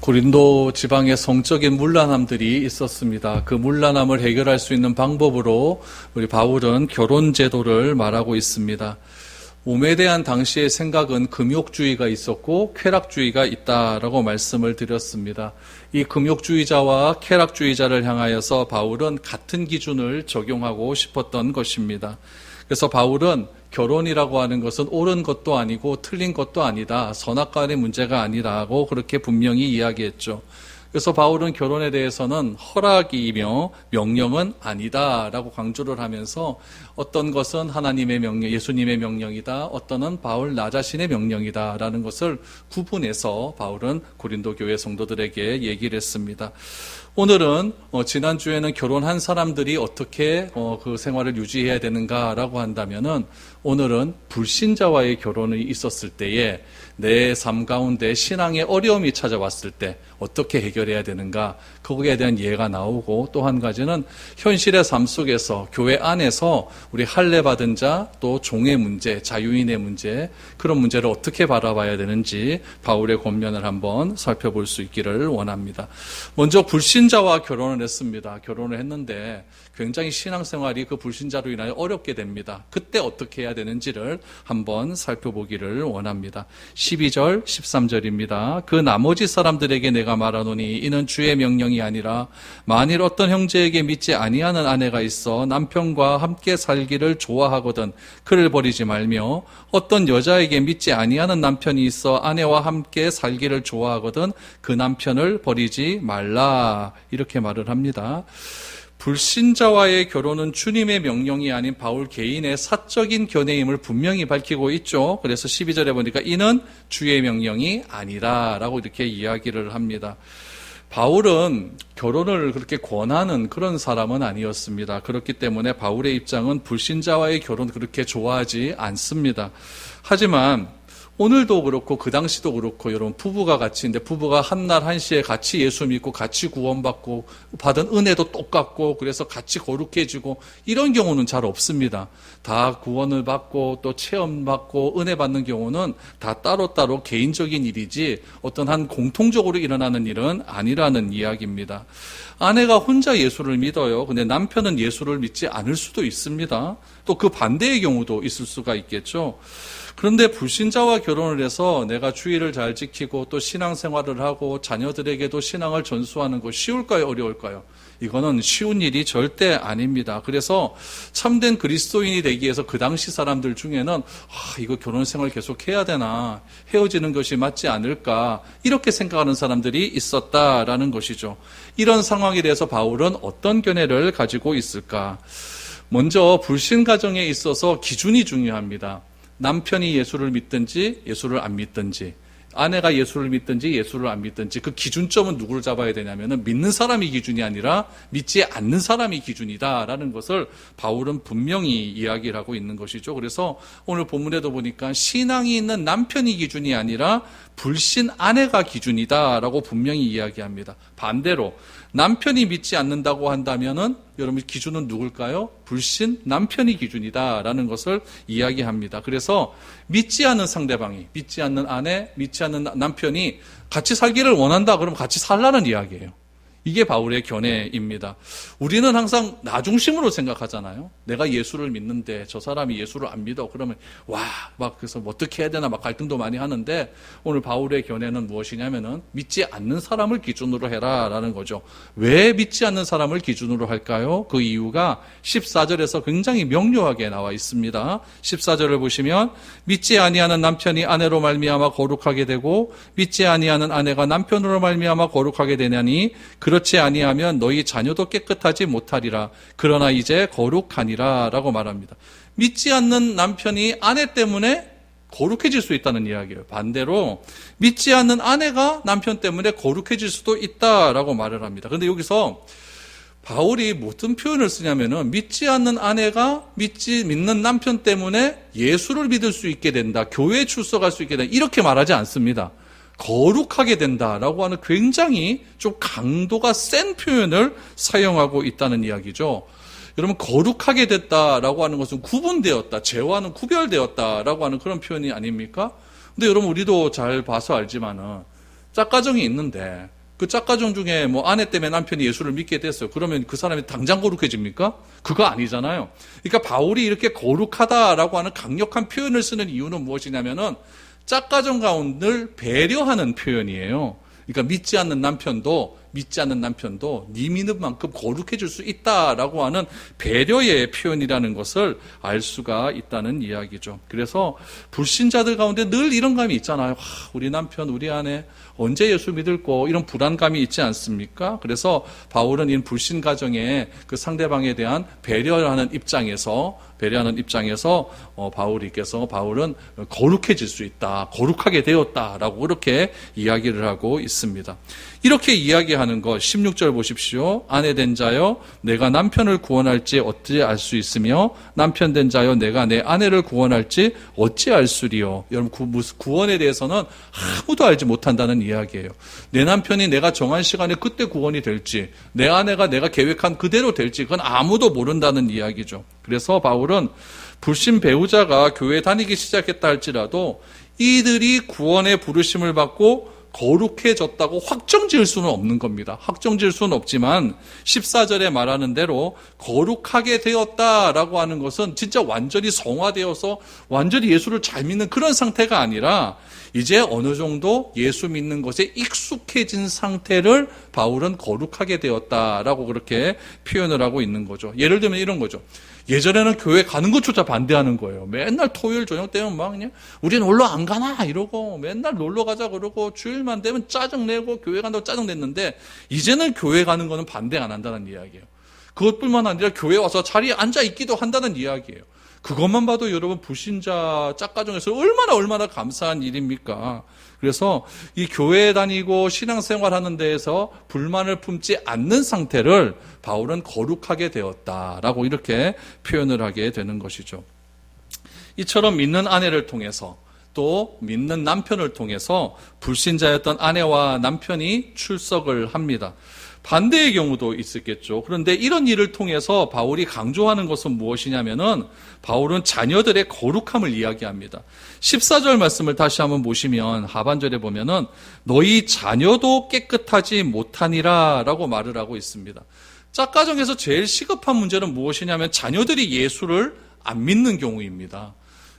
고린도 지방에 성적인 문란함들이 있었습니다. 그 문란함을 해결할 수 있는 방법으로 우리 바울은 결혼 제도를 말하고 있습니다. 몸에 대한 당시의 생각은 금욕주의가 있었고 쾌락주의가 있다라고 말씀을 드렸습니다. 이 금욕주의자와 쾌락주의자를 향하여서 바울은 같은 기준을 적용하고 싶었던 것입니다. 그래서 바울은 결혼이라고 하는 것은 옳은 것도 아니고 틀린 것도 아니다. 선악간의 문제가 아니라고 그렇게 분명히 이야기했죠. 그래서 바울은 결혼에 대해서는 허락이며 명령은 아니다라고 강조를 하면서 어떤 것은 하나님의 명령, 예수님의 명령이다. 어떤은 바울 나 자신의 명령이다라는 것을 구분해서 바울은 고린도 교회 성도들에게 얘기를 했습니다. 오늘은 지난주에는 결혼한 사람들이 어떻게 그 생활을 유지해야 되는가라고 한다면은 오늘은 불신자와의 결혼이 있었을 때에 내 삶 가운데 신앙의 어려움이 찾아왔을 때 어떻게 해결해야 되는가, 거기에 대한 이해가 나오고, 또 한 가지는 현실의 삶 속에서 교회 안에서 우리 할례 받은 자, 또 종의 문제, 자유인의 문제, 그런 문제를 어떻게 바라봐야 되는지 바울의 권면을 한번 살펴볼 수 있기를 원합니다. 먼저 불신자와 결혼을 했습니다. 결혼을 했는데 굉장히 신앙생활이 그 불신자로 인하여 어렵게 됩니다. 그때 어떻게 해야 되는지를 한번 살펴보기를 원합니다. 12절, 13절입니다. 그 나머지 사람들에게 내가 말하노니 이는 주의 명령이 아니라 만일 어떤 형제에게 믿지 아니하는 아내가 있어 남편과 함께 살기를 좋아하거든 그를 버리지 말며 어떤 여자에게 믿지 아니하는 남편이 있어 아내와 함께 살기를 좋아하거든 그 남편을 버리지 말라, 이렇게 말을 합니다. 불신자와의 결혼은 주님의 명령이 아닌 바울 개인의 사적인 견해임을 분명히 밝히고 있죠. 그래서 12절에 보니까 이는 주의 명령이 아니라라고 이렇게 이야기를 합니다. 바울은 결혼을 그렇게 권하는 그런 사람은 아니었습니다. 그렇기 때문에 바울의 입장은 불신자와의 결혼 그렇게 좋아하지 않습니다. 하지만 오늘도 그렇고 그 당시도 그렇고 여러분 부부가 같이 있는데 부부가 한날 한시에 같이 예수 믿고 같이 구원받고 받은 은혜도 똑같고 그래서 같이 거룩해지고 이런 경우는 잘 없습니다. 다 구원을 받고 또 체험받고 은혜 받는 경우는 다 따로따로 개인적인 일이지 어떤 한 공통적으로 일어나는 일은 아니라는 이야기입니다. 아내가 혼자 예수를 믿어요. 근데 남편은 예수를 믿지 않을 수도 있습니다. 또 그 반대의 경우도 있을 수가 있겠죠. 그런데 불신자와 결혼을 해서 내가 주의를 잘 지키고 또 신앙생활을 하고 자녀들에게도 신앙을 전수하는 거 쉬울까요? 어려울까요? 이거는 쉬운 일이 절대 아닙니다. 그래서 참된 그리스도인이 되기 위해서 그 당시 사람들 중에는 이거 결혼생활 계속 해야 되나, 헤어지는 것이 맞지 않을까, 이렇게 생각하는 사람들이 있었다라는 것이죠. 이런 상황에 대해서 바울은 어떤 견해를 가지고 있을까? 먼저 불신 가정에 있어서 기준이 중요합니다. 남편이 예수를 믿든지 예수를 안 믿든지, 아내가 예수를 믿든지 예수를 안 믿든지 그 기준점은 누구를 잡아야 되냐면은 믿는 사람이 기준이 아니라 믿지 않는 사람이 기준이다라는 것을 바울은 분명히 이야기를 하고 있는 것이죠. 그래서 오늘 본문에도 보니까 신앙이 있는 남편이 기준이 아니라 불신 아내가 기준이다라고 분명히 이야기합니다. 반대로 남편이 믿지 않는다고 한다면은 여러분 기준은 누굴까요? 불신 남편이 기준이다라는 것을 이야기합니다. 그래서 믿지 않는 상대방이, 믿지 않는 아내, 믿지 않는 남편이 같이 살기를 원한다 그러면 같이 살라는 이야기예요. 이게 바울의 견해입니다. 우리는 항상 나 중심으로 생각하잖아요. 내가 예수를 믿는데 저 사람이 예수를 안 믿어. 그러면 그래서 어떻게 해야 되나 갈등도 많이 하는데 오늘 바울의 견해는 무엇이냐면은 믿지 않는 사람을 기준으로 해라라는 거죠. 왜 믿지 않는 사람을 기준으로 할까요? 그 이유가 14절에서 굉장히 명료하게 나와 있습니다. 14절을 보시면 믿지 아니하는 남편이 아내로 말미암아 거룩하게 되고 믿지 아니하는 아내가 남편으로 말미암아 거룩하게 되냐니 그렇지 아니하면 너희 자녀도 깨끗하지 못하리라. 그러나 이제 거룩하니라 라고 말합니다. 믿지 않는 남편이 아내 때문에 거룩해질 수 있다는 이야기예요. 반대로 믿지 않는 아내가 남편 때문에 거룩해질 수도 있다라고 말을 합니다. 그런데 여기서 바울이 무슨 표현을 쓰냐면은 믿지 않는 아내가 믿는 남편 때문에 예수를 믿을 수 있게 된다. 교회에 출석할 수 있게 된다. 이렇게 말하지 않습니다. 거룩하게 된다라고 하는 굉장히 좀 강도가 센 표현을 사용하고 있다는 이야기죠. 여러분 거룩하게 됐다라고 하는 것은 구분되었다, 죄와는 구별되었다라고 하는 그런 표현이 아닙니까? 근데 여러분 우리도 잘 봐서 알지만은 짝가정이 있는데 그 짝가정 중에 뭐 아내 때문에 남편이 예수를 믿게 됐어요. 그러면 그 사람이 당장 거룩해집니까? 그거 아니잖아요. 그러니까 바울이 이렇게 거룩하다라고 하는 강력한 표현을 쓰는 이유는 무엇이냐면은 짝가정 가운데를 배려하는 표현이에요. 그러니까 믿지 않는 남편도 네 믿는 만큼 거룩해질 수 있다라고 하는 배려의 표현이라는 것을 알 수가 있다는 이야기죠. 그래서 불신자들 가운데 늘 이런 감이 있잖아요. 우리 남편, 우리 아내 언제 예수 믿을꼬 이런 불안감이 있지 않습니까? 그래서 바울은 이 불신 가정의 그 상대방에 대한 배려하는 입장에서 바울은 거룩해질 수 있다, 거룩하게 되었다라고 그렇게 이야기를 하고 있습니다. 이렇게 이야기하는 것 16절 보십시오. 아내 된 자여 내가 남편을 구원할지 어찌 알 수 있으며 남편 된 자여 내가 내 아내를 구원할지 어찌 알 수리요. 여러분 구원에 대해서는 아무도 알지 못한다는 이야기예요. 내 남편이 내가 정한 시간에 그때 구원이 될지, 내 아내가 내가 계획한 그대로 될지 그건 아무도 모른다는 이야기죠. 그래서 바울은 불신 배우자가 교회 다니기 시작했다 할지라도 이들이 구원의 부르심을 받고 거룩해졌다고 확정지을 수는 없는 겁니다. 확정지을 수는 없지만 14절에 말하는 대로 거룩하게 되었다라고 하는 것은 진짜 완전히 성화되어서 완전히 예수를 잘 믿는 그런 상태가 아니라 이제 어느 정도 예수 믿는 것에 익숙해진 상태를 바울은 거룩하게 되었다라고 그렇게 표현을 하고 있는 거죠. 예를 들면 이런 거죠. 예전에는 교회 가는 것조차 반대하는 거예요. 맨날 토요일 저녁 되면 막 그냥 우리 놀러 안 가나 이러고 맨날 놀러 가자 그러고 주일만 되면 짜증내고 교회 간다고 짜증냈는데 이제는 교회 가는 거는 반대 안 한다는 이야기예요. 그것뿐만 아니라 교회 와서 자리에 앉아 있기도 한다는 이야기예요. 그것만 봐도 여러분 불신자 짝가정에서 얼마나 감사한 일입니까? 그래서 이 교회 다니고 신앙생활하는 데에서 불만을 품지 않는 상태를 바울은 거룩하게 되었다라고 이렇게 표현을 하게 되는 것이죠. 이처럼 믿는 아내를 통해서 또 믿는 남편을 통해서 불신자였던 아내와 남편이 출석을 합니다. 반대의 경우도 있었겠죠. 그런데 이런 일을 통해서 바울이 강조하는 것은 무엇이냐면은 바울은 자녀들의 거룩함을 이야기합니다. 14절 말씀을 다시 한번 보시면 하반절에 보면은 너희 자녀도 깨끗하지 못하니라 라고 말을 하고 있습니다. 짝가정에서 제일 시급한 문제는 무엇이냐면 자녀들이 예수를 안 믿는 경우입니다.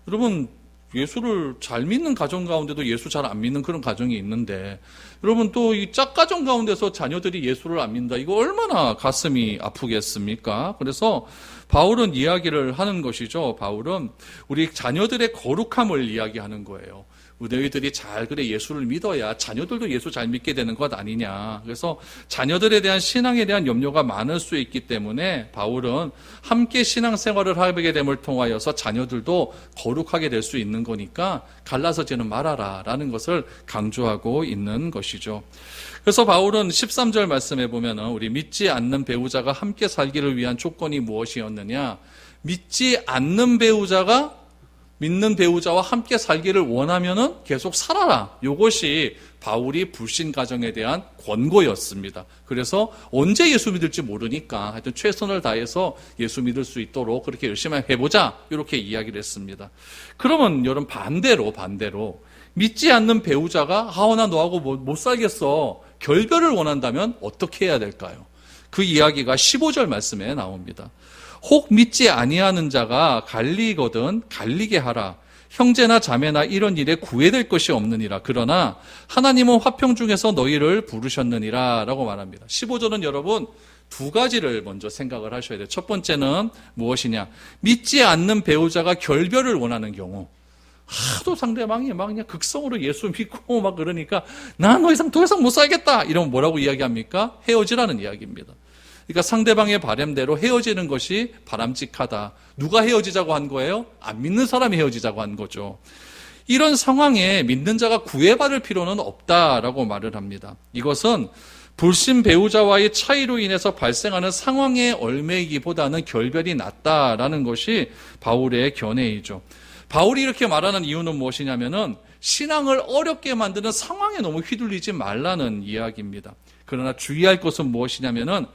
여러분 예수를 잘 믿는 가정 가운데도 예수 잘 안 믿는 그런 가정이 있는데 여러분 또 이 짝가정 가운데서 자녀들이 예수를 안 믿는다. 이거 얼마나 가슴이 아프겠습니까? 그래서 바울은 이야기를 하는 것이죠. 바울은 우리 자녀들의 거룩함을 이야기하는 거예요. 너희들이 잘 그래 예수를 믿어야 자녀들도 예수 잘 믿게 되는 것 아니냐. 그래서 자녀들에 대한 신앙에 대한 염려가 많을 수 있기 때문에 바울은 함께 신앙생활을 하게 됨을 통하여서 자녀들도 거룩하게 될 수 있는 거니까 갈라서지는 말아라 라는 것을 강조하고 있는 것이죠. 그래서 바울은 13절 말씀에 보면 우리 믿지 않는 배우자가 함께 살기를 위한 조건이 무엇이었느냐. 믿지 않는 배우자가 믿는 배우자와 함께 살기를 원하면은 계속 살아라. 이것이 바울이 불신 가정에 대한 권고였습니다. 그래서 언제 예수 믿을지 모르니까 하여튼 최선을 다해서 예수 믿을 수 있도록 그렇게 열심히 해보자. 이렇게 이야기를 했습니다. 그러면 여러분 반대로 믿지 않는 배우자가 나 너하고 못 살겠어. 결별을 원한다면 어떻게 해야 될까요? 그 이야기가 15절 말씀에 나옵니다. 혹 믿지 아니하는 자가 갈리거든 갈리게 하라. 형제나 자매나 이런 일에 구애될 것이 없느니라. 그러나 하나님은 화평 중에서 너희를 부르셨느니라 라고 말합니다. 15절은 여러분 두 가지를 먼저 생각을 하셔야 돼요. 첫 번째는 무엇이냐. 믿지 않는 배우자가 결별을 원하는 경우. 하도 상대방이 막 그냥 극성으로 예수 믿고 막 그러니까 나 더 이상 못 살겠다. 이러면 뭐라고 이야기합니까? 헤어지라는 이야기입니다. 그러니까 상대방의 바람대로 헤어지는 것이 바람직하다. 누가 헤어지자고 한 거예요? 안 믿는 사람이 헤어지자고 한 거죠. 이런 상황에 믿는 자가 구애받을 필요는 없다라고 말을 합니다. 이것은 불신 배우자와의 차이로 인해서 발생하는 상황의 얼매이기보다는 결별이 낫다라는 것이 바울의 견해이죠. 바울이 이렇게 말하는 이유는 무엇이냐면은 신앙을 어렵게 만드는 상황에 너무 휘둘리지 말라는 이야기입니다. 그러나 주의할 것은 무엇이냐면은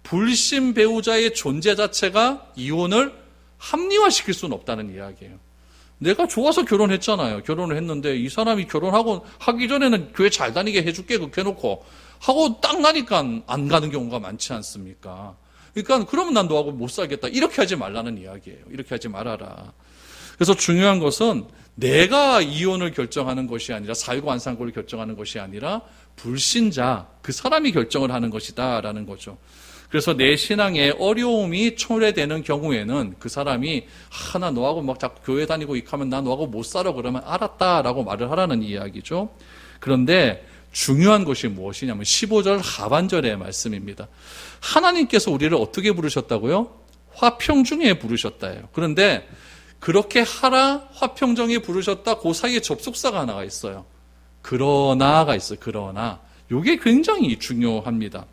불신 배우자의 존재 자체가 이혼을 합리화시킬 수는 없다는 이야기예요. 내가 좋아서 결혼했잖아요. 결혼을 했는데 이 사람이 결혼하기 전에는 교회 잘 다니게 해줄게 그렇게 해놓고 하고 딱 나니까 안 가는 경우가 많지 않습니까? 그러니까 그러면 난 너하고 못 살겠다. 이렇게 하지 말라는 이야기예요. 이렇게 하지 말아라. 그래서 중요한 것은 내가 이혼을 결정하는 것이 아니라 살고 안 사는 걸 결정하는 것이 아니라 불신자, 그 사람이 결정을 하는 것이다라는 거죠. 그래서 내 신앙에 어려움이 초래되는 경우에는 그 사람이 나 너하고 막 자꾸 교회 다니고 하면 나 너하고 못 살아 그러면 알았다라고 말을 하라는 이야기죠. 그런데 중요한 것이 무엇이냐면 15절 하반절의 말씀입니다. 하나님께서 우리를 어떻게 부르셨다고요? 화평중에 부르셨다예요. 그런데 그렇게 하라 화평정에 부르셨다 그 사이에 접속사가 하나가 있어요. 그러나가 있어요. 그러나 이게 굉장히 중요합니다.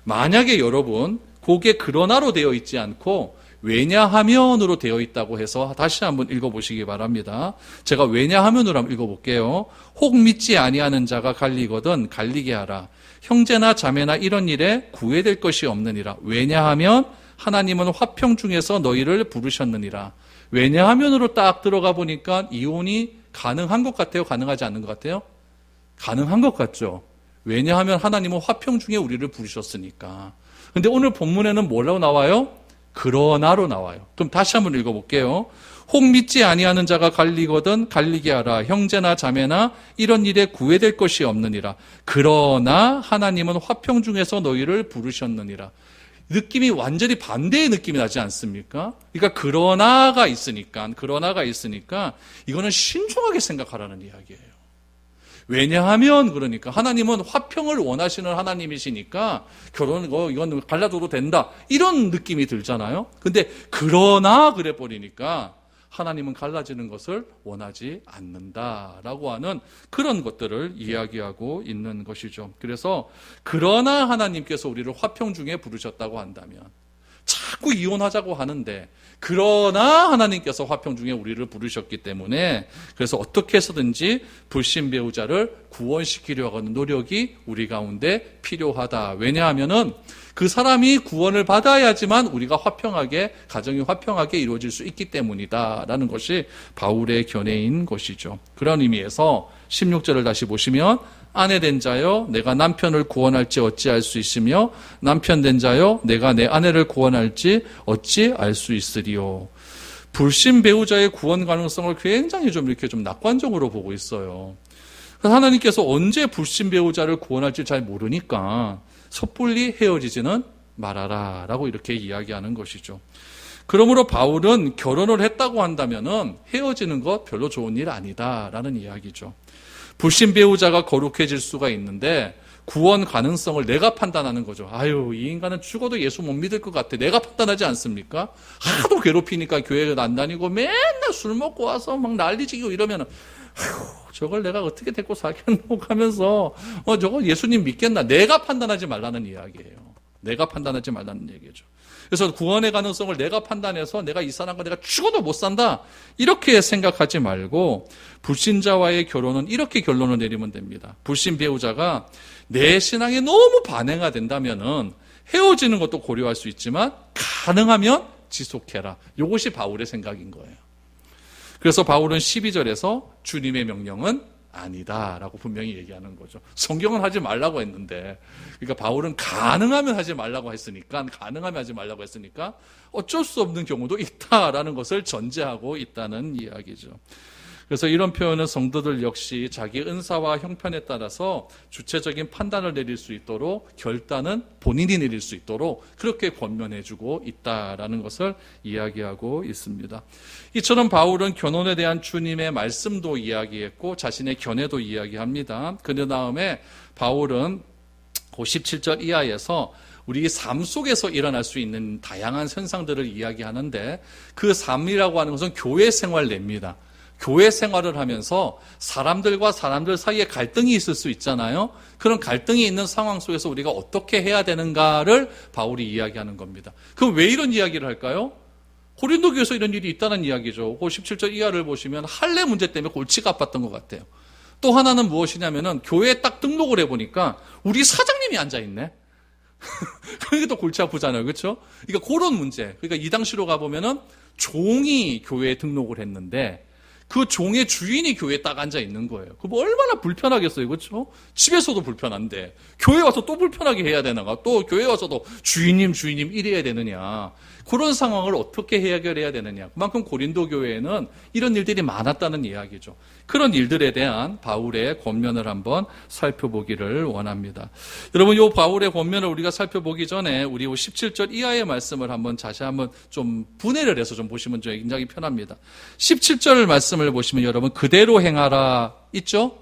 만약에 여러분 그게 그러나로 되어 있지 않고 왜냐하면으로 되어 있다고 해서 다시 한번 읽어보시기 바랍니다. 제가 왜냐하면으로 한번 읽어볼게요. 혹 믿지 아니하는 자가 갈리거든 갈리게 하라. 형제나 자매나 이런 일에 구애될 것이 없느니라. 왜냐하면 하나님은 화평 중에서 너희를 부르셨느니라. 왜냐하면으로 딱 들어가 보니까 이혼이 가능한 것 같아요? 가능하지 않는 것 같아요? 가능한 것 같죠. 왜냐하면 하나님은 화평 중에 우리를 부르셨으니까. 근데 오늘 본문에는 뭐라고 나와요? 그러나로 나와요. 그럼 다시 한번 읽어볼게요. 혹 믿지 아니하는 자가 갈리거든 갈리게 하라. 형제나 자매나 이런 일에 구애될 것이 없느니라. 그러나 하나님은 화평 중에서 너희를 부르셨느니라. 느낌이 완전히 반대의 느낌이 나지 않습니까? 그러니까 그러나가 있으니까 이거는 신중하게 생각하라는 이야기예요. 왜냐하면 그러니까 하나님은 화평을 원하시는 하나님이시니까 결혼 이건 갈라줘도 된다 이런 느낌이 들잖아요. 근데 그러나 그래 버리니까 하나님은 갈라지는 것을 원하지 않는다라고 하는 그런 것들을 이야기하고 있는 것이죠. 그래서 그러나 하나님께서 우리를 화평 중에 부르셨다고 한다면 자꾸 이혼하자고 하는데 그러나 하나님께서 화평 중에 우리를 부르셨기 때문에 그래서 어떻게 해서든지 불신 배우자를 구원시키려고 하는 노력이 우리 가운데 필요하다. 왜냐하면은 그 사람이 구원을 받아야지만 우리가 화평하게 가정이 화평하게 이루어질 수 있기 때문이다라는 것이 바울의 견해인 것이죠. 그런 의미에서 16절을 다시 보시면 아내 된 자여 내가 남편을 구원할지 어찌 알 수 있으며 남편 된 자여 내가 내 아내를 구원할지 어찌 알 수 있으리요. 불신 배우자의 구원 가능성을 굉장히 이렇게 낙관적으로 보고 있어요. 그래서 하나님께서 언제 불신 배우자를 구원할지 잘 모르니까 섣불리 헤어지지는 말아라 라고 이렇게 이야기하는 것이죠. 그러므로 바울은 결혼을 했다고 한다면은 헤어지는 것 별로 좋은 일 아니다라는 이야기죠. 불신 배우자가 거룩해질 수가 있는데 구원 가능성을 내가 판단하는 거죠. 이 인간은 죽어도 예수 못 믿을 것 같아. 내가 판단하지 않습니까? 하도 괴롭히니까 교회를 안 다니고 맨날 술 먹고 와서 막 난리지고 이러면은 저걸 내가 어떻게 데리고 살겠노 하면서 저거 예수님 믿겠나? 내가 판단하지 말라는 이야기예요. 내가 판단하지 말라는 얘기죠. 그래서 구원의 가능성을 내가 판단해서 내가 이 사람과 내가 죽어도 못 산다 이렇게 생각하지 말고 불신자와의 결혼은 이렇게 결론을 내리면 됩니다. 불신 배우자가 내 신앙에 너무 반해가 된다면은 헤어지는 것도 고려할 수 있지만 가능하면 지속해라. 이것이 바울의 생각인 거예요. 그래서 바울은 12절에서 주님의 명령은 아니다라고 분명히 얘기하는 거죠. 성경은 하지 말라고 했는데, 그러니까 바울은 가능하면 하지 말라고 했으니까 어쩔 수 없는 경우도 있다라는 것을 전제하고 있다는 이야기죠. 그래서 이런 표현은 성도들 역시 자기 은사와 형편에 따라서 주체적인 판단을 내릴 수 있도록 결단은 본인이 내릴 수 있도록 그렇게 권면해주고 있다라는 것을 이야기하고 있습니다. 이처럼 바울은 결혼에 대한 주님의 말씀도 이야기했고 자신의 견해도 이야기합니다. 그 다음에 바울은 17절 이하에서 우리 삶 속에서 일어날 수 있는 다양한 현상들을 이야기하는데 그 삶이라고 하는 것은 교회 생활 내입니다. 교회 생활을 하면서 사람들과 사람들 사이에 갈등이 있을 수 있잖아요. 그런 갈등이 있는 상황 속에서 우리가 어떻게 해야 되는가를 바울이 이야기하는 겁니다. 그럼 왜 이런 이야기를 할까요? 고린도 교회에서 이런 일이 있다는 이야기죠. 17절 이하를 보시면 할례 문제 때문에 골치가 아팠던 것 같아요. 또 하나는 무엇이냐면은 교회에 딱 등록을 해보니까 우리 사장님이 앉아있네. 그게 또 골치 아프잖아요. 그렇죠? 그러니까 그런 문제. 그러니까 이 당시로 가보면은 종이 교회에 등록을 했는데 그 종의 주인이 교회에 딱 앉아 있는 거예요. 그럼 얼마나 불편하겠어요, 그렇죠? 집에서도 불편한데 교회 와서 또 불편하게 해야 되나가? 또 교회 와서도 주인님 이래야 되느냐? 그런 상황을 어떻게 해결해야 되느냐? 그만큼 고린도 교회에는 이런 일들이 많았다는 이야기죠. 그런 일들에 대한 바울의 권면을 한번 살펴보기를 원합니다. 여러분, 이 바울의 권면을 우리가 살펴보기 전에 우리 17절 이하의 말씀을 한번 다시 한번 좀 분해를 해서 좀 보시면 굉장히 편합니다. 17절 말씀을 보시면 여러분, 그대로 행하라 있죠?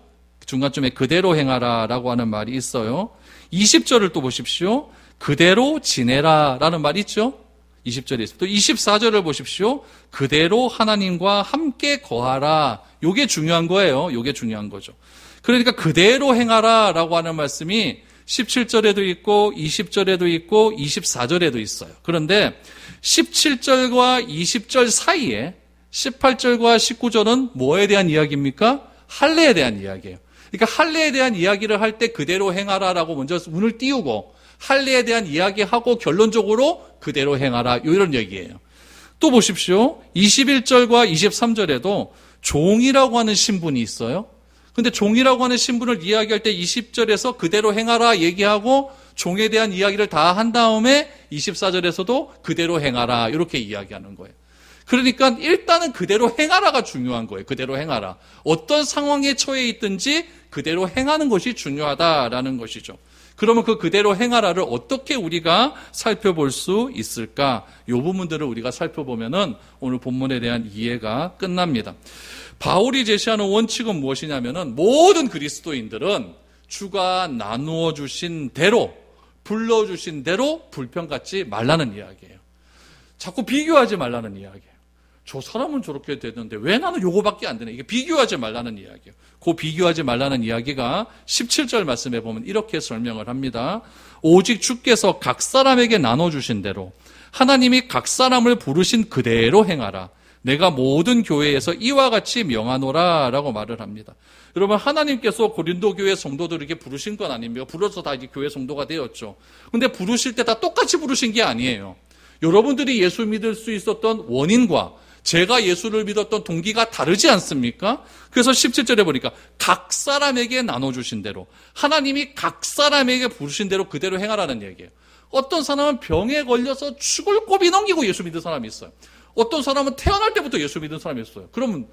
중간쯤에 그대로 행하라 라고 하는 말이 있어요. 20절을 또 보십시오. 그대로 지내라 라는 말이 있죠? 20절에 있습니다. 또 24절을 보십시오. 그대로 하나님과 함께 거하라. 요게 중요한 거예요. 요게 중요한 거죠. 그러니까 그대로 행하라 라고 하는 말씀이 17절에도 있고 20절에도 있고 24절에도 있어요. 그런데 17절과 20절 사이에 18절과 19절은 뭐에 대한 이야기입니까? 할례에 대한 이야기예요. 그러니까 할례에 대한 이야기를 할 때 그대로 행하라라고 먼저 운을 띄우고 할례에 대한 이야기하고 결론적으로 그대로 행하라 이런 얘기예요. 또 보십시오. 21절과 23절에도 종이라고 하는 신분이 있어요. 근데 종이라고 하는 신분을 이야기할 때 20절에서 그대로 행하라 얘기하고 종에 대한 이야기를 다 한 다음에 24절에서도 그대로 행하라 이렇게 이야기하는 거예요. 그러니까 일단은 그대로 행하라가 중요한 거예요. 그대로 행하라. 어떤 상황에 처해 있든지 그대로 행하는 것이 중요하다라는 것이죠. 그러면 그 그대로 행하라를 어떻게 우리가 살펴볼 수 있을까? 이 부분들을 우리가 살펴보면은 오늘 본문에 대한 이해가 끝납니다. 바울이 제시하는 원칙은 무엇이냐면은 모든 그리스도인들은 주가 나누어 주신 대로, 불러주신 대로 불평 갖지 말라는 이야기예요. 자꾸 비교하지 말라는 이야기예요. 저 사람은 저렇게 되는데 왜 나는 요거밖에 안 되냐. 이게 비교하지 말라는 이야기예요. 그 비교하지 말라는 이야기가 17절 말씀에 보면 이렇게 설명을 합니다. 오직 주께서 각 사람에게 나눠주신 대로 하나님이 각 사람을 부르신 그대로 행하라. 내가 모든 교회에서 이와 같이 명하노라 라고 말을 합니다. 여러분, 하나님께서 고린도 교회 성도들에게 부르신 건 아닙니다. 불러서 다 이제 교회 성도가 되었죠. 근데 부르실 때 다 똑같이 부르신 게 아니에요. 여러분들이 예수 믿을 수 있었던 원인과 제가 예수를 믿었던 동기가 다르지 않습니까? 그래서 17절에 보니까 각 사람에게 나눠주신 대로 하나님이 각 사람에게 부르신 대로 그대로 행하라는 얘기예요. 어떤 사람은 병에 걸려서 죽을 고비 넘기고 예수 믿는 사람이 있어요. 어떤 사람은 태어날 때부터 예수 믿는 사람이 있어요. 그러면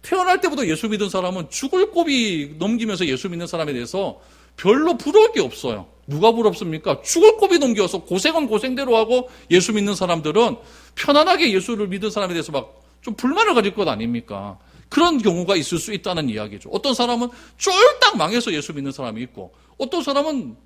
태어날 때부터 예수 믿는 사람은 죽을 고비 넘기면서 예수 믿는 사람에 대해서 별로 부러울 게 없어요. 누가 부럽습니까? 죽을 고비 넘겨서 고생은 고생대로 하고 예수 믿는 사람들은 편안하게 예수를 믿은 사람에 대해서 막 좀 불만을 가질 것 아닙니까? 그런 경우가 있을 수 있다는 이야기죠. 어떤 사람은 쫄딱 망해서 예수 믿는 사람이 있고 어떤 사람은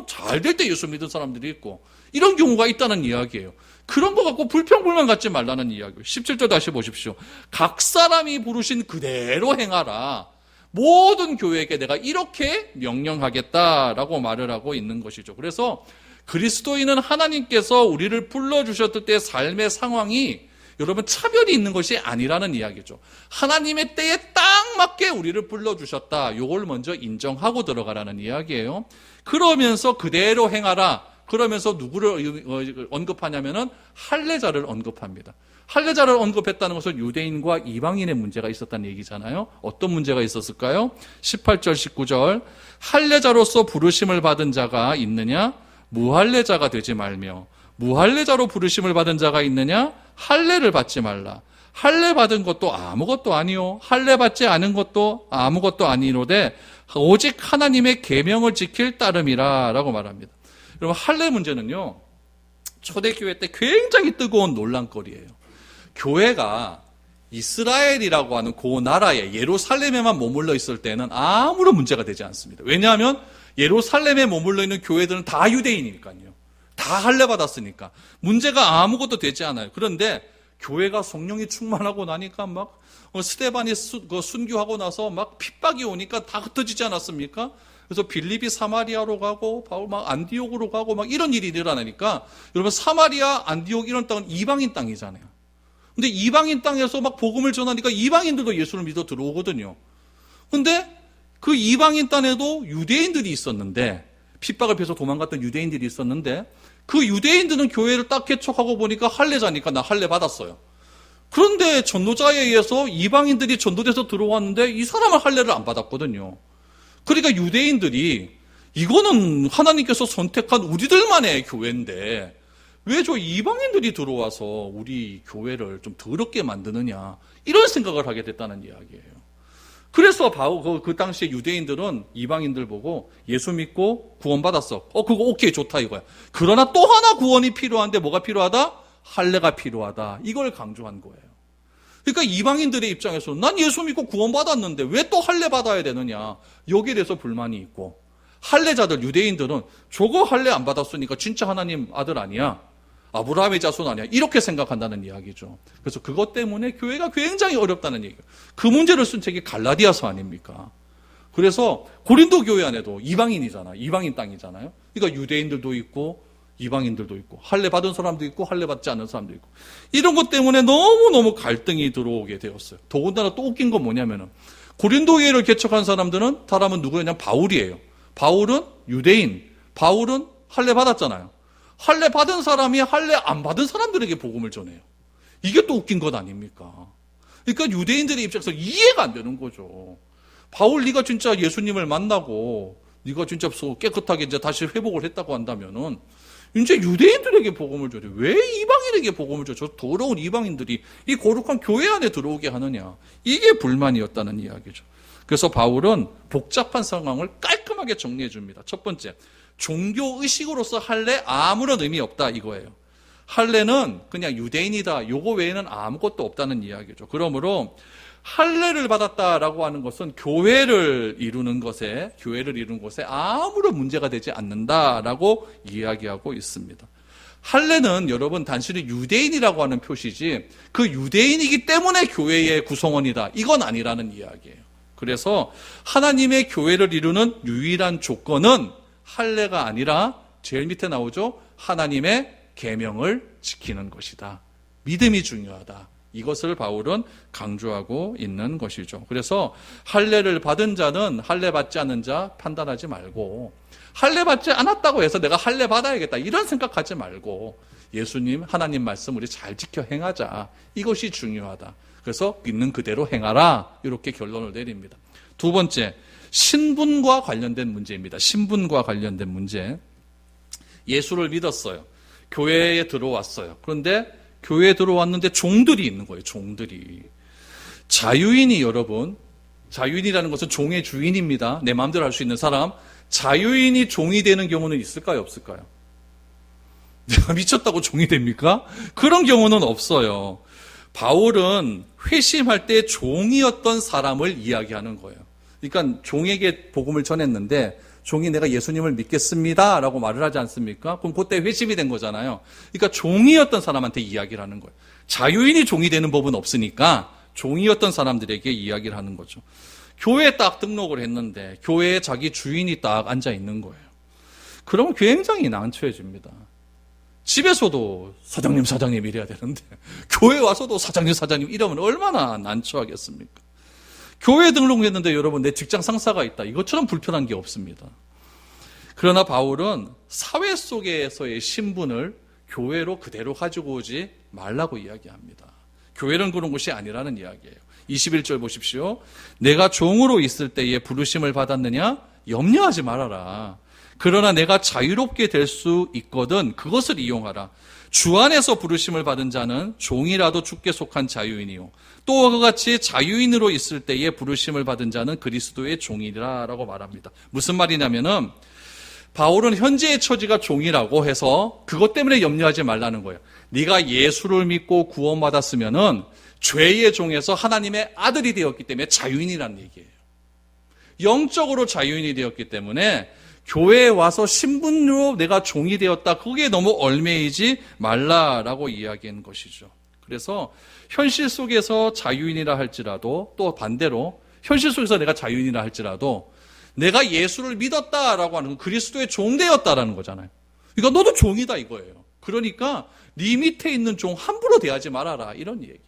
잘 될 때 예수 믿는 사람들이 있고 이런 경우가 있다는 이야기예요. 그런 거 갖고 불평불만 갖지 말라는 이야기예요. 17절 다시 보십시오. 각 사람이 부르신 그대로 행하라. 모든 교회에게 내가 이렇게 명령하겠다라고 말을 하고 있는 것이죠. 그래서 그리스도인은 하나님께서 우리를 불러주셨을 때 삶의 상황이 여러분 차별이 있는 것이 아니라는 이야기죠. 하나님의 때에 딱 맞게 우리를 불러주셨다. 이걸 먼저 인정하고 들어가라는 이야기예요. 그러면서 그대로 행하라. 그러면서 누구를 언급하냐면은 할례자를 언급합니다. 할례자를 언급했다는 것은 유대인과 이방인의 문제가 있었다는 얘기잖아요. 어떤 문제가 있었을까요? 18절 19절 할례자로서 부르심을 받은 자가 있느냐? 무할례자가 되지 말며 무할례자로 부르심을 받은 자가 있느냐? 할례를 받지 말라. 할례 받은 것도 아무것도 아니요 할례 받지 않은 것도 아무것도 아니로되 오직 하나님의 계명을 지킬 따름이라 라고 말합니다. 여러분, 할례 문제는요 초대교회 때 굉장히 뜨거운 논란거리예요. 교회가 이스라엘이라고 하는 그 나라에 예루살렘에만 머물러 있을 때는 아무런 문제가 되지 않습니다. 왜냐하면 예루살렘에 머물러 있는 교회들은 다 유대인이니까요. 다 할례 받았으니까 문제가 아무것도 되지 않아요. 그런데 교회가 성령이 충만하고 나니까 막 스데반이 순교하고 나서 막 핍박이 오니까 다 흩어지지 않았습니까? 그래서 빌립이 사마리아로 가고 바울 막 안디옥으로 가고 막 이런 일이 일어나니까 여러분 사마리아, 안디옥 이런 땅은 이방인 땅이잖아요. 근데 이방인 땅에서 막 복음을 전하니까 이방인들도 예수를 믿어 들어오거든요. 근데 그 이방인 땅에도 유대인들이 있었는데 핍박을 피해서 도망갔던 유대인들이 있었는데 그 유대인들은 교회를 딱 개척하고 보니까 할례자니까 나 할례 받았어요. 그런데 전도자에 의해서 이방인들이 전도돼서 들어왔는데 이 사람은 할례를 안 받았거든요. 그러니까 유대인들이 이거는 하나님께서 선택한 우리들만의 교회인데 왜 저 이방인들이 들어와서 우리 교회를 좀 더럽게 만드느냐, 이런 생각을 하게 됐다는 이야기예요. 그래서 그 당시에 유대인들은 이방인들 보고 예수 믿고 구원받았어. 그거 오케이, 좋다 이거야. 그러나 또 하나 구원이 필요한데 뭐가 필요하다? 할례가 필요하다. 이걸 강조한 거예요. 그러니까 이방인들의 입장에서는 난 예수 믿고 구원받았는데 왜 또 할례 받아야 되느냐, 여기에 대해서 불만이 있고, 할례자들 유대인들은 저거 할례 안 받았으니까 진짜 하나님 아들 아니야, 아브라함의 자손 아니야, 이렇게 생각한다는 이야기죠. 그래서 그것 때문에 교회가 굉장히 어렵다는 얘기예요. 그 문제를 쓴 책이 갈라디아서 아닙니까? 그래서 고린도 교회 안에도 이방인이잖아, 이방인 땅이잖아요. 그러니까 유대인들도 있고 이방인들도 있고 할례 받은 사람도 있고 할례 받지 않은 사람도 있고, 이런 것 때문에 너무너무 갈등이 들어오게 되었어요. 더군다나 또 웃긴 건 뭐냐면은 고린도 교회를 개척한 사람들은 누구냐면 바울이에요. 바울은 유대인, 바울은 할례 받았잖아요. 할례 받은 사람이 할례 안 받은 사람들에게 복음을 전해요. 이게 또 웃긴 것 아닙니까? 그러니까 유대인들의 입장에서 이해가 안 되는 거죠. 바울, 네가 진짜 예수님을 만나고 네가 진짜 깨끗하게 이제 다시 회복을 했다고 한다면은 이제 유대인들에게 복음을 줘야 돼. 왜 이방인에게 복음을 줘? 저 더러운 이방인들이 이 거룩한 교회 안에 들어오게 하느냐. 이게 불만이었다는 이야기죠. 그래서 바울은 복잡한 상황을 깔끔하게 정리해 줍니다. 첫 번째, 종교 의식으로서 할례 아무런 의미 없다 이거예요. 할례는 그냥 유대인이다, 요거 외에는 아무것도 없다는 이야기죠. 그러므로 할례를 받았다라고 하는 것은 교회를 이루는 것에 아무런 문제가 되지 않는다라고 이야기하고 있습니다. 할례는 여러분 단순히 유대인이라고 하는 표시지 그 유대인이기 때문에 교회의 구성원이다, 이건 아니라는 이야기예요. 그래서 하나님의 교회를 이루는 유일한 조건은 할례가 아니라 제일 밑에 나오죠. 하나님의 계명을 지키는 것이다. 믿음이 중요하다. 이것을 바울은 강조하고 있는 것이죠. 그래서 할례를 받은 자는 할례 받지 않은 자 판단하지 말고, 할례 받지 않았다고 해서 내가 할례 받아야겠다 이런 생각하지 말고, 예수님 하나님 말씀 우리 잘 지켜 행하자, 이것이 중요하다. 그래서 있는 그대로 행하라, 이렇게 결론을 내립니다. 두 번째, 신분과 관련된 문제입니다. 신분과 관련된 문제. 예수를 믿었어요. 교회에 들어왔어요. 그런데 교회에 들어왔는데 종들이 있는 거예요. 종들이. 자유인이, 여러분, 자유인이라는 것은 종의 주인입니다. 내 마음대로 할 수 있는 사람. 자유인이 종이 되는 경우는 있을까요, 없을까요? 내가 미쳤다고 종이 됩니까? 그런 경우는 없어요. 바울은 회심할 때 종이었던 사람을 이야기하는 거예요. 그러니까 종에게 복음을 전했는데 종이 내가 예수님을 믿겠습니다 라고 말을 하지 않습니까? 그럼 그때 회심이 된 거잖아요. 그러니까 종이었던 사람한테 이야기를 하는 거예요. 자유인이 종이 되는 법은 없으니까 종이었던 사람들에게 이야기를 하는 거죠. 교회에 딱 등록을 했는데 교회에 자기 주인이 딱 앉아 있는 거예요. 그러면 굉장히 난처해집니다. 집에서도 사장님 이래야 되는데 교회 와서도 사장님 이러면 얼마나 난처하겠습니까? 교회에 등록했는데 여러분 내 직장 상사가 있다, 이것처럼 불편한 게 없습니다. 그러나 바울은 사회 속에서의 신분을 교회로 그대로 가지고 오지 말라고 이야기합니다. 교회는 그런 곳이 아니라는 이야기예요. 21절 보십시오. 내가 종으로 있을 때에 부르심을 받았느냐? 염려하지 말아라. 그러나 내가 자유롭게 될 수 있거든 그것을 이용하라. 주 안에서 부르심을 받은 자는 종이라도 주께 속한 자유인이요, 또 그같이 자유인으로 있을 때에 부르심을 받은 자는 그리스도의 종이라 라고 말합니다. 무슨 말이냐면은 바울은 현재의 처지가 종이라고 해서 그것 때문에 염려하지 말라는 거예요. 네가 예수를 믿고 구원받았으면은 죄의 종에서 하나님의 아들이 되었기 때문에 자유인이라는 얘기예요. 영적으로 자유인이 되었기 때문에 교회에 와서 신분으로 내가 종이 되었다, 그게 너무 얽매이지 말라라고 이야기한 것이죠. 그래서 현실 속에서 자유인이라 할지라도, 또 반대로 현실 속에서 내가 자유인이라 할지라도 내가 예수를 믿었다라고 하는 건 그리스도의 종 되었다라는 거잖아요. 그러니까 너도 종이다 이거예요. 그러니까 네 밑에 있는 종 함부로 대하지 말아라, 이런 얘기예요.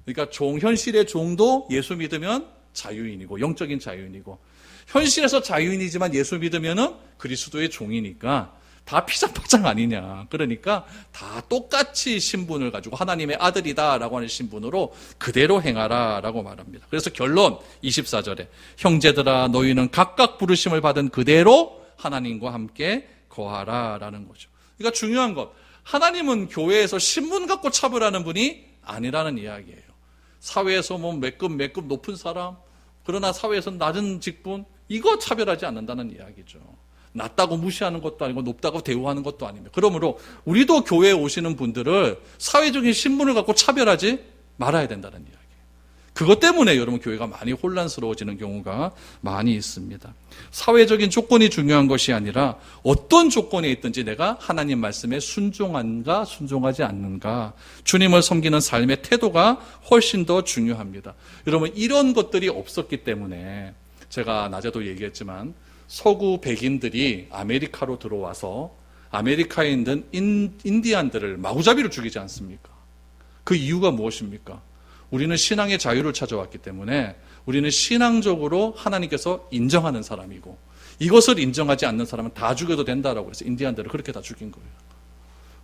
그러니까 현실의 종도 예수 믿으면 자유인이고, 영적인 자유인이고, 현실에서 자유인이지만 예수 믿으면은 그리스도의 종이니까 다 피장파장 아니냐. 그러니까 다 똑같이 신분을 가지고 하나님의 아들이다라고 하는 신분으로 그대로 행하라라고 말합니다. 그래서 결론 24절에 형제들아 너희는 각각 부르심을 받은 그대로 하나님과 함께 거하라라는 거죠. 그러니까 중요한 것, 하나님은 교회에서 신분 갖고 차별하는 분이 아니라는 이야기예요. 사회에서 뭐 몇 급 높은 사람, 그러나 사회에서 낮은 직분, 이거 차별하지 않는다는 이야기죠. 낮다고 무시하는 것도 아니고 높다고 대우하는 것도 아닙니다. 그러므로 우리도 교회에 오시는 분들을 사회적인 신분을 갖고 차별하지 말아야 된다는 이야기예요. 그것 때문에 여러분 교회가 많이 혼란스러워지는 경우가 많이 있습니다. 사회적인 조건이 중요한 것이 아니라 어떤 조건에 있든지 내가 하나님 말씀에 순종한가 순종하지 않는가, 주님을 섬기는 삶의 태도가 훨씬 더 중요합니다. 여러분 이런 것들이 없었기 때문에 제가 낮에도 얘기했지만 서구 백인들이 아메리카로 들어와서 아메리카에 있는 인디안들을 마구잡이로 죽이지 않습니까? 그 이유가 무엇입니까? 우리는 신앙의 자유를 찾아왔기 때문에 우리는 신앙적으로 하나님께서 인정하는 사람이고 이것을 인정하지 않는 사람은 다 죽여도 된다라고 해서 인디안들을 그렇게 다 죽인 거예요.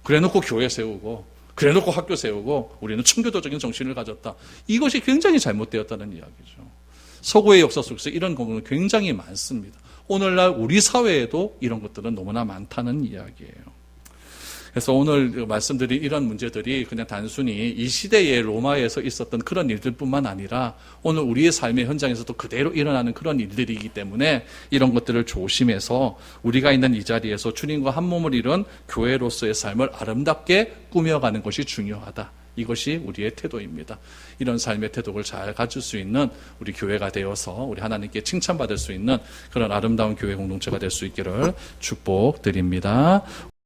그래놓고 교회 세우고 그래놓고 학교 세우고 우리는 청교도적인 정신을 가졌다. 이것이 굉장히 잘못되었다는 이야기죠. 서구의 역사 속에서 이런 경우는 굉장히 많습니다. 오늘날 우리 사회에도 이런 것들은 너무나 많다는 이야기예요. 그래서 오늘 말씀드린 이런 문제들이 그냥 단순히 이 시대의 로마에서 있었던 그런 일들뿐만 아니라 오늘 우리의 삶의 현장에서도 그대로 일어나는 그런 일들이기 때문에 이런 것들을 조심해서 우리가 있는 이 자리에서 주님과 한 몸을 이룬 교회로서의 삶을 아름답게 꾸며가는 것이 중요하다. 이것이 우리의 태도입니다. 이런 삶의 태도를 잘 가질 수 있는 우리 교회가 되어서 우리 하나님께 칭찬받을 수 있는 그런 아름다운 교회 공동체가 될 수 있기를 축복드립니다.